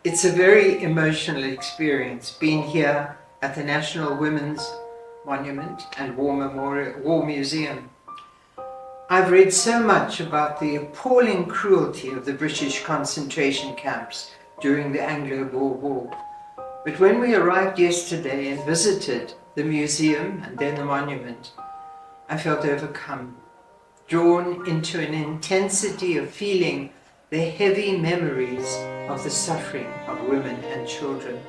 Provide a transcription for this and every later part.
It's a very emotional experience being here at the National Women's Monument and War Museum. I've read so much about the appalling cruelty of the British concentration camps during the Anglo-Boer War. But when we arrived yesterday and visited the museum and then the monument, I felt overcome, drawn into an intensity of feeling the heavy memories of the suffering of women and children.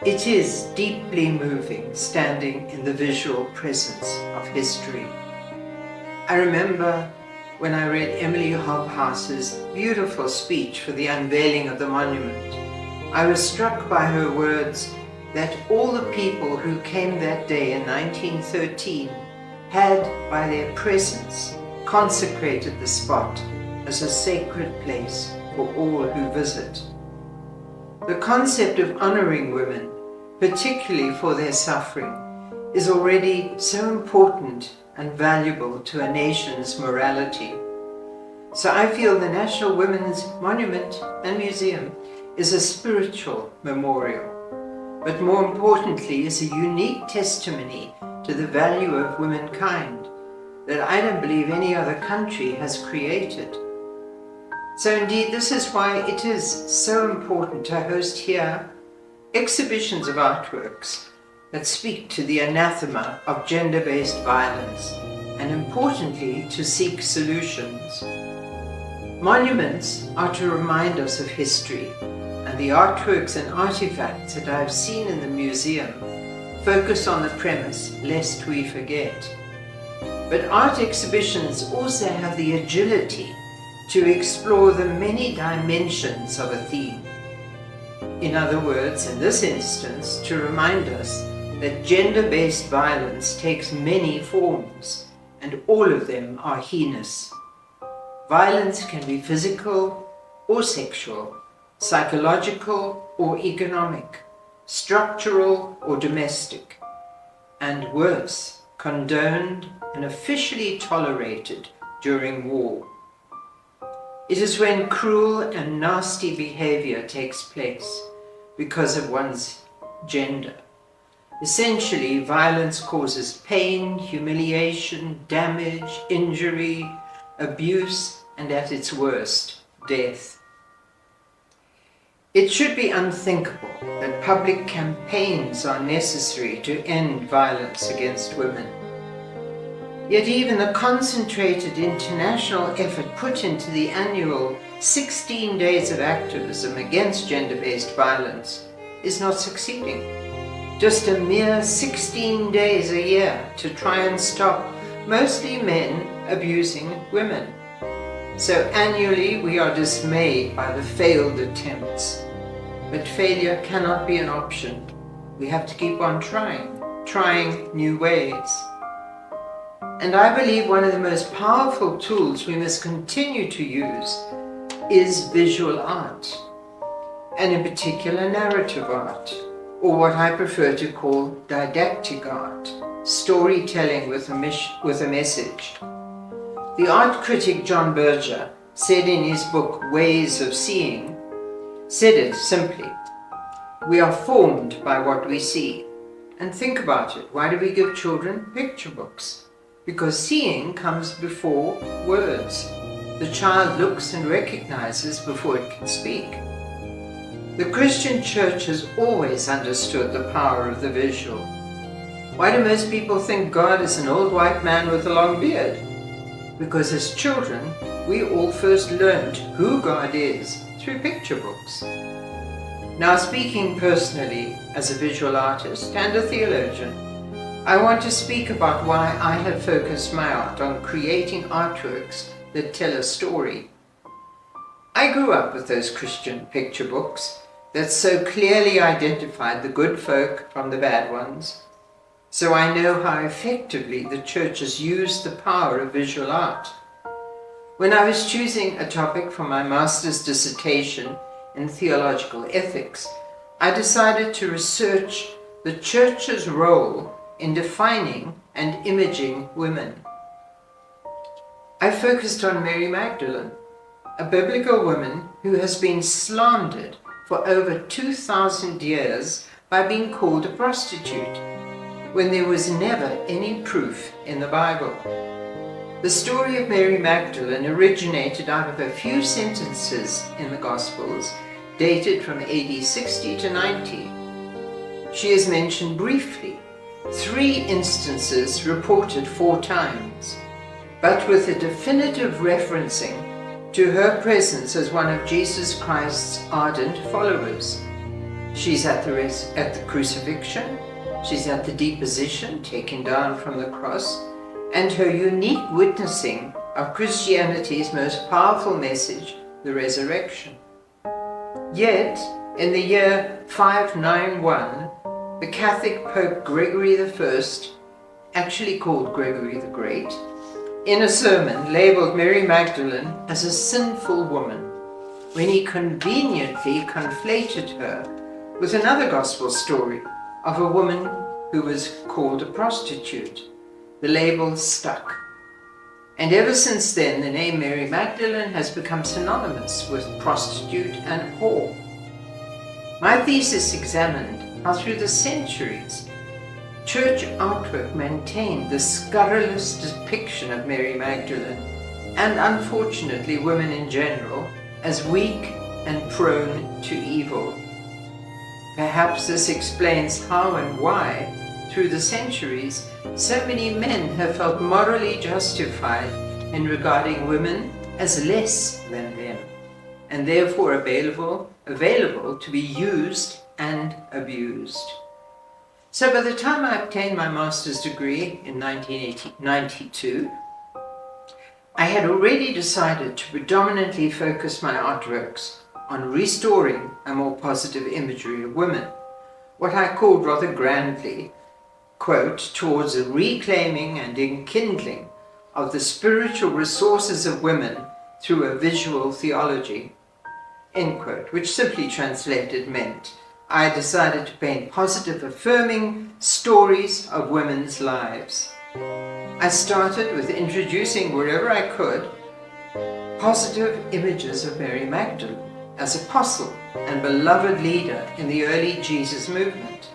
It is deeply moving standing in the visual presence of history. I remember when I read Emily Hobhouse's beautiful speech for the unveiling of the monument. I was struck by her words that all the people who came that day in 1913 had, by their presence, consecrated the spot as a sacred place for all who visit. The concept of honoring women, particularly for their suffering, is already so important and valuable to a nation's morality. So I feel the National Women's Monument and Museum is a spiritual memorial, but more importantly is a unique testimony to the value of womankind that I don't believe any other country has created. So indeed, this is why it is so important to host here exhibitions of artworks that speak to the anathema of gender-based violence, and importantly, to seek solutions. Monuments are to remind us of history, and the artworks and artifacts that I've seen in the museum focus on the premise, lest we forget. But art exhibitions also have the agility to explore the many dimensions of a theme. In other words, in this instance, to remind us that gender-based violence takes many forms, and all of them are heinous. Violence can be physical or sexual, psychological or economic, structural or domestic, and worse, condoned and officially tolerated during war. It is when cruel and nasty behavior takes place because of one's gender. Essentially, violence causes pain, humiliation, damage, injury, abuse, and at its worst, death. It should be unthinkable that public campaigns are necessary to end violence against women. Yet even the concentrated international effort put into the annual 16 days of activism against gender-based violence is not succeeding. Just a mere 16 days a year to try and stop mostly men abusing women. So annually we are dismayed by the failed attempts. But failure cannot be an option. We have to keep on trying new ways. And I believe one of the most powerful tools we must continue to use is visual art, and in particular narrative art, or what I prefer to call didactic art, storytelling with a message. The art critic John Berger said in his book Ways of Seeing, said it simply, we are formed by what we see. And think about it, why do we give children picture books? Because seeing comes before words. The child looks and recognizes before it can speak. The Christian church has always understood the power of the visual. Why do most people think God is an old white man with a long beard? Because as children, we all first learned who God is through picture books. Now, speaking personally as a visual artist and a theologian, I want to speak about why I have focused my art on creating artworks that tell a story. I grew up with those Christian picture books that so clearly identified the good folk from the bad ones, so I know how effectively the church has used the power of visual art. When I was choosing a topic for my master's dissertation in theological ethics, I decided to research the church's role in defining and imaging women. I focused on Mary Magdalene, a biblical woman who has been slandered for over 2,000 years by being called a prostitute, when there was never any proof in the Bible. The story of Mary Magdalene originated out of a few sentences in the Gospels, dated from AD 60 to 90. She is mentioned briefly, 3 instances reported 4 times, but with a definitive referencing to her presence as one of Jesus Christ's ardent followers. She's at the crucifixion, she's at the deposition, taken down from the cross, and her unique witnessing of Christianity's most powerful message, the resurrection. Yet, in the year 591, the Catholic Pope Gregory I, actually called Gregory the Great, in a sermon labeled Mary Magdalene as a sinful woman, when he conveniently conflated her with another gospel story of a woman who was called a prostitute. The label stuck. And ever since then, the name Mary Magdalene has become synonymous with prostitute and whore. My thesis examined how through the centuries, church artwork maintained the scurrilous depiction of Mary Magdalene, and unfortunately women in general, as weak and prone to evil. Perhaps this explains how and why, through the centuries, so many men have felt morally justified in regarding women as less than them, and therefore available to be used and abused. So by the time I obtained my master's degree in 1992, I had already decided to predominantly focus my artworks on restoring a more positive imagery of women, what I called rather grandly, quote, towards a reclaiming and enkindling of the spiritual resources of women through a visual theology, end quote, which simply translated meant I decided to paint positive, affirming stories of women's lives. I started with introducing, wherever I could, positive images of Mary Magdalene as apostle and beloved leader in the early Jesus movement.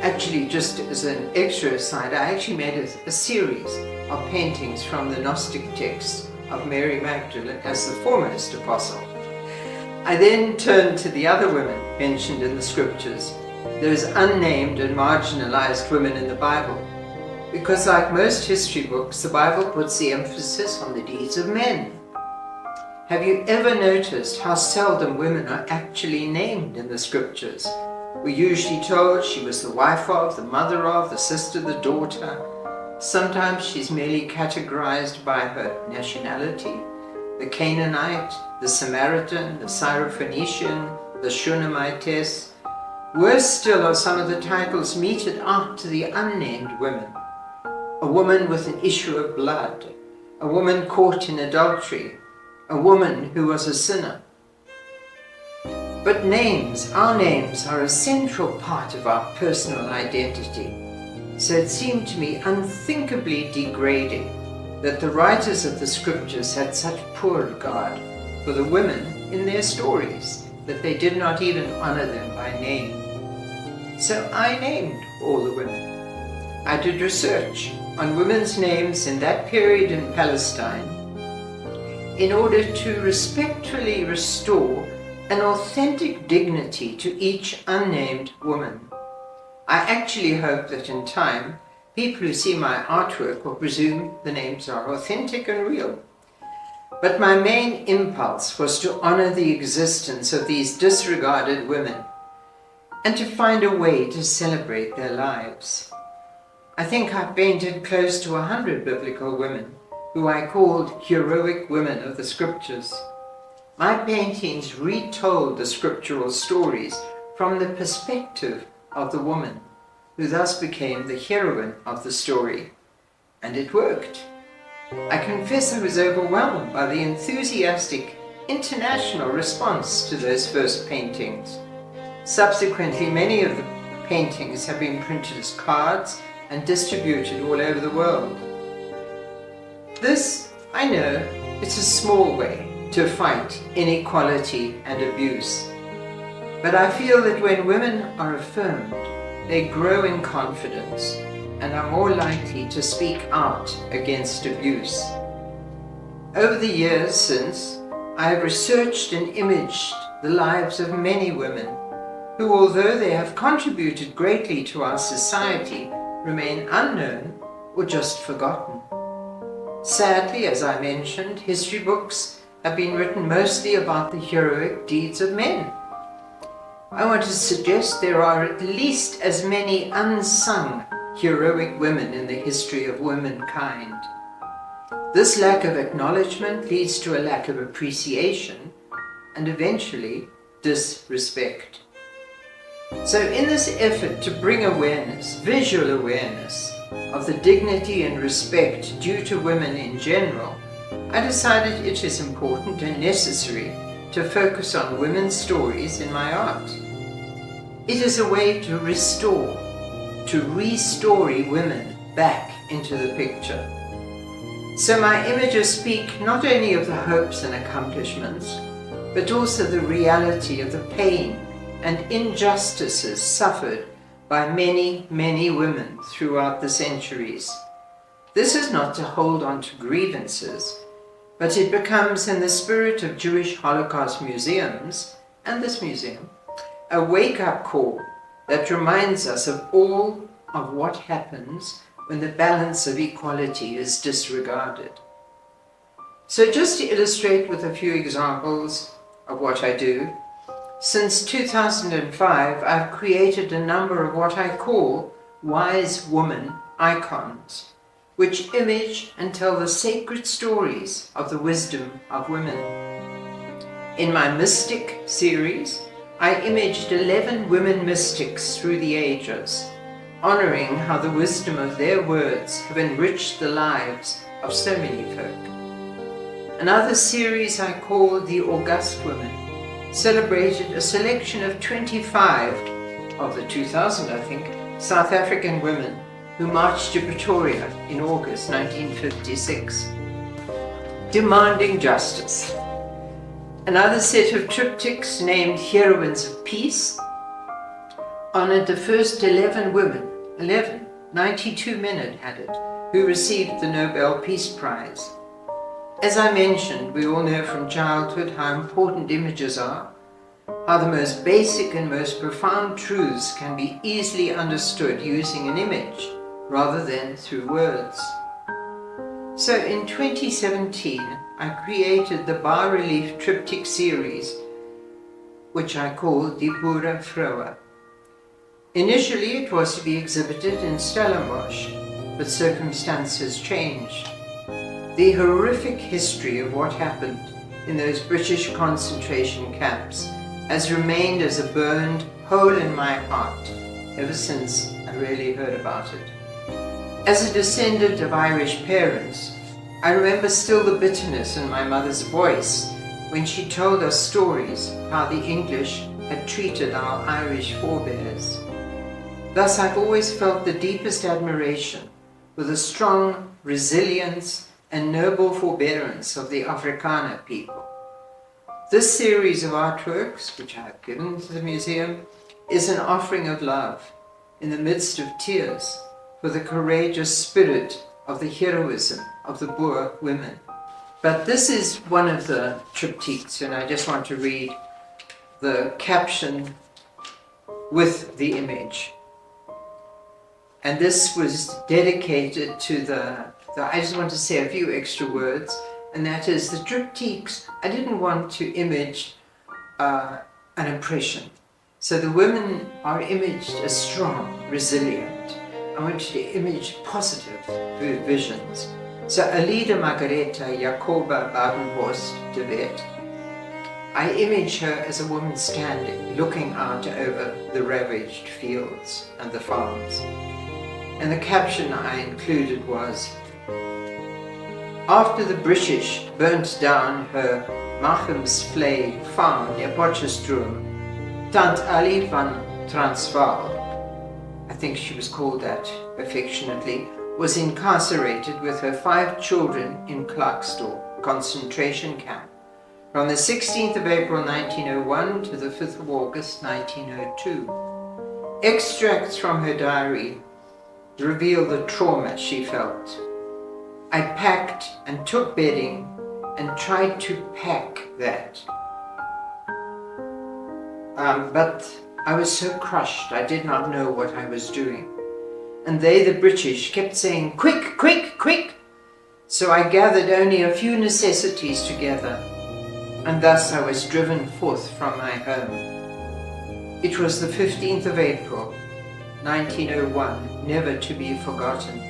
Actually, just as an extra aside, I actually made a series of paintings from the Gnostic texts of Mary Magdalene as the foremost apostle. I then turned to the other women mentioned in the scriptures, those unnamed and marginalized women in the Bible, because like most history books, the Bible puts the emphasis on the deeds of men. Have you ever noticed how seldom women are actually named in the scriptures? We're usually told she was the wife of, the mother of, the sister, the daughter. Sometimes she's merely categorized by her nationality, the Canaanite, the Samaritan, the Syrophoenician, the Shunamitess. Worse still are some of the titles meted out to the unnamed women. A woman with an issue of blood, a woman caught in adultery, a woman who was a sinner. But names, our names, are a central part of our personal identity. So it seemed to me unthinkably degrading that the writers of the scriptures had such poor regard for the women in their stories that they did not even honor them by name. So I named all the women. I did research on women's names in that period in Palestine in order to respectfully restore an authentic dignity to each unnamed woman. I actually hope that in time, people who see my artwork will presume the names are authentic and real. But my main impulse was to honor the existence of these disregarded women and to find a way to celebrate their lives. I think I painted close to 100 biblical women who I called heroic women of the scriptures. My paintings retold the scriptural stories from the perspective of the woman, who thus became the heroine of the story. And it worked. I confess I was overwhelmed by the enthusiastic international response to those first paintings. Subsequently, many of the paintings have been printed as cards and distributed all over the world. This, I know, it's a small way to fight inequality and abuse, But I feel that when women are affirmed, they grow in confidence and are more likely to speak out against abuse. Over the years since, I have researched and imaged the lives of many women who, although they have contributed greatly to our society, remain unknown or just forgotten. Sadly, as I mentioned, history books have been written mostly about the heroic deeds of men. I want to suggest there are at least as many unsung heroic women in the history of womankind. This lack of acknowledgement leads to a lack of appreciation and eventually disrespect. So in this effort to bring awareness, visual awareness, of the dignity and respect due to women in general, I decided it is important and necessary to focus on women's stories in my art. It is a way to restore, to re-story women back into the picture. So my images speak not only of the hopes and accomplishments, but also the reality of the pain and injustices suffered by many, many women throughout the centuries. This is not to hold on to grievances, but it becomes, in the spirit of Jewish Holocaust museums, and this museum, a wake-up call that reminds us of all of what happens when the balance of equality is disregarded. So just to illustrate with a few examples of what I do, since 2005, I've created a number of what I call wise woman icons, which image and tell the sacred stories of the wisdom of women. In my Mystic series, I imaged 11 women mystics through the ages, honoring how the wisdom of their words have enriched the lives of so many folk. Another series I call The August Women celebrated a selection of 25 of the 2000, I think, South African women who marched to Pretoria in August 1956, demanding justice. Another set of triptychs named Heroines of Peace honored the first 11 women, 92 men had it, who received the Nobel Peace Prize. As I mentioned, we all know from childhood how important images are, how the most basic and most profound truths can be easily understood using an image rather than through words. So in 2017, I created the bas-relief triptych series, which I called Die Boere Vroue. Initially, it was to be exhibited in Stellenbosch, but circumstances changed. The horrific history of what happened in those British concentration camps has remained as a burned hole in my heart ever since I really heard about it. As a descendant of Irish parents, I remember still the bitterness in my mother's voice when she told us stories of how the English had treated our Irish forebears. Thus, I've always felt the deepest admiration for the strong resilience and noble forbearance of the Afrikaner people. This series of artworks, which I have given to the museum, is an offering of love in the midst of tears for the courageous spirit of the heroism of the Boer women. But this is one of the triptychs, and I just want to read the caption with the image. And this was dedicated to I just want to say a few extra words, and that is the triptychs. I didn't want to image an impression. So the women are imaged as strong, resilient. I want you to image positive through visions. So Alida Margareta Jacoba Badenhorst de Wet, I image her as a woman standing, looking out over the ravaged fields and the farms. And the caption I included was, after the British burnt down her Machemsvlei farm near Potchefstroom, Tant Ali van Transvaal, I think she was called that affectionately, was incarcerated with her 5 children in Klerksdorp concentration camp. from the 16th of April 1901 to the 5th of August 1902. Extracts from her diary reveal the trauma she felt. I packed and took bedding and tried to pack that. But I was so crushed, I did not know what I was doing. And they, the British, kept saying, "Quick, quick, quick!" So I gathered only a few necessities together, and thus I was driven forth from my home. It was the 15th of April, 1901, never to be forgotten.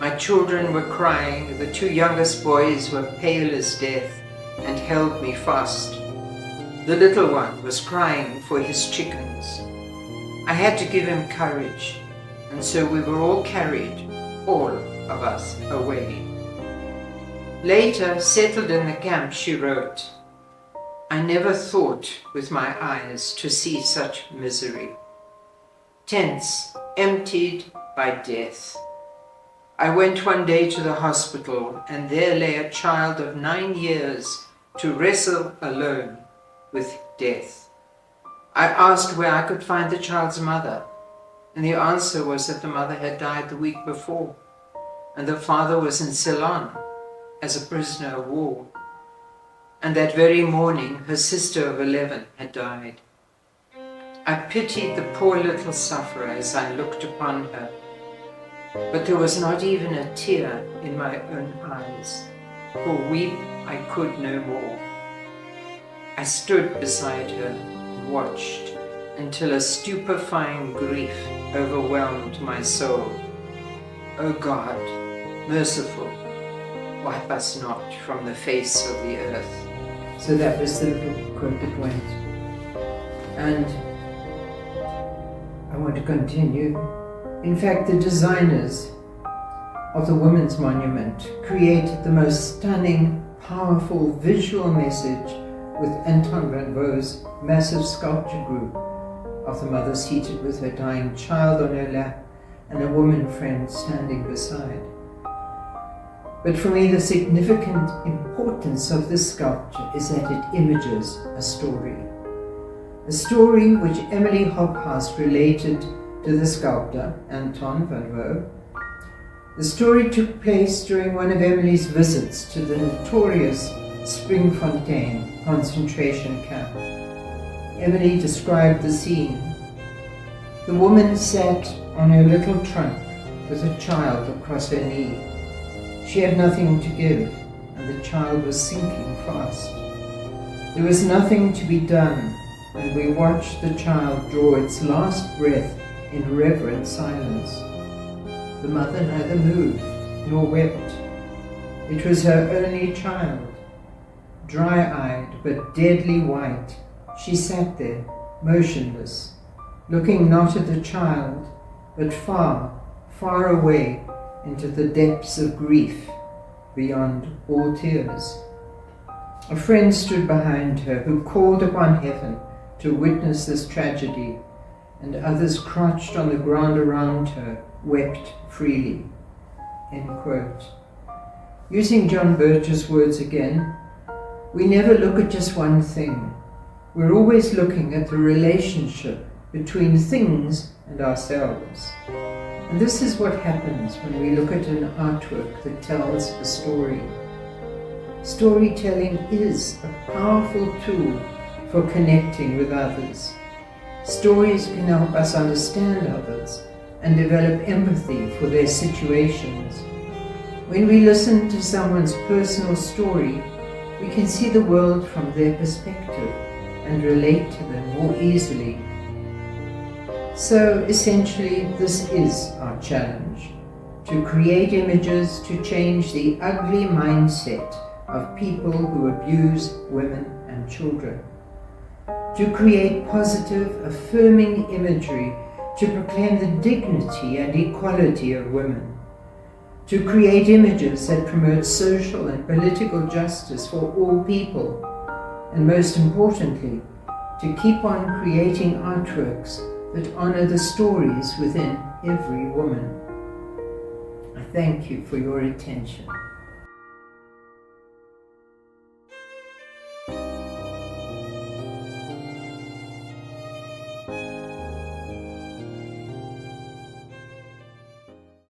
My children were crying, the two youngest boys were pale as death and held me fast. The little one was crying for his chickens. I had to give him courage, and so we were all carried, all of us, away. Later, settled in the camp, she wrote, "I never thought with my eyes to see such misery. Tents emptied by death. I went one day to the hospital, and there lay a child of 9 years to wrestle alone with death. I asked where I could find the child's mother, and the answer was that the mother had died the week before, and the father was in Ceylon as a prisoner of war. And that very morning her sister of 11 had died. I pitied the poor little sufferer as I looked upon her, but there was not even a tear in my own eyes, for weep I could no more. I stood beside her and watched until a stupefying grief overwhelmed my soul. O God, merciful, wipe us not from the face of the earth." So that was the little quote that went. And I want to continue. In fact, the designers of the Women's Monument created the most stunning, powerful visual message with Anton van Gog's massive sculpture group of the mother seated with her dying child on her lap and a woman friend standing beside. But for me, the significant importance of this sculpture is that it images a story which Emily Hobhouse related to the sculptor, Anton van Gogh. The story took place during one of Emily's visits to the notorious Springfontein concentration camp. Emily described the scene. The woman sat on her little trunk with a child across her knee. She had nothing to give, and the child was sinking fast. There was nothing to be done, and we watched the child draw its last breath in reverent silence. The mother neither moved nor wept. It was her only child. Dry-eyed but deadly white, she sat there, motionless, looking not at the child, but far, far away into the depths of grief beyond all tears. A friend stood behind her who called upon heaven to witness this tragedy, and others crouched on the ground around her, wept freely. End quote. Using John Birch's words again, we never look at just one thing. We're always looking at the relationship between things and ourselves. And this is what happens when we look at an artwork that tells a story. Storytelling is a powerful tool for connecting with others. Stories can help us understand others and develop empathy for their situations. When we listen to someone's personal story, we can see the world from their perspective and relate to them more easily. So essentially, this is our challenge, to create images to change the ugly mindset of people who abuse women and children, to create positive, affirming imagery to proclaim the dignity and equality of women, to create images that promote social and political justice for all people, and most importantly, to keep on creating artworks that honor the stories within every woman. I thank you for your attention.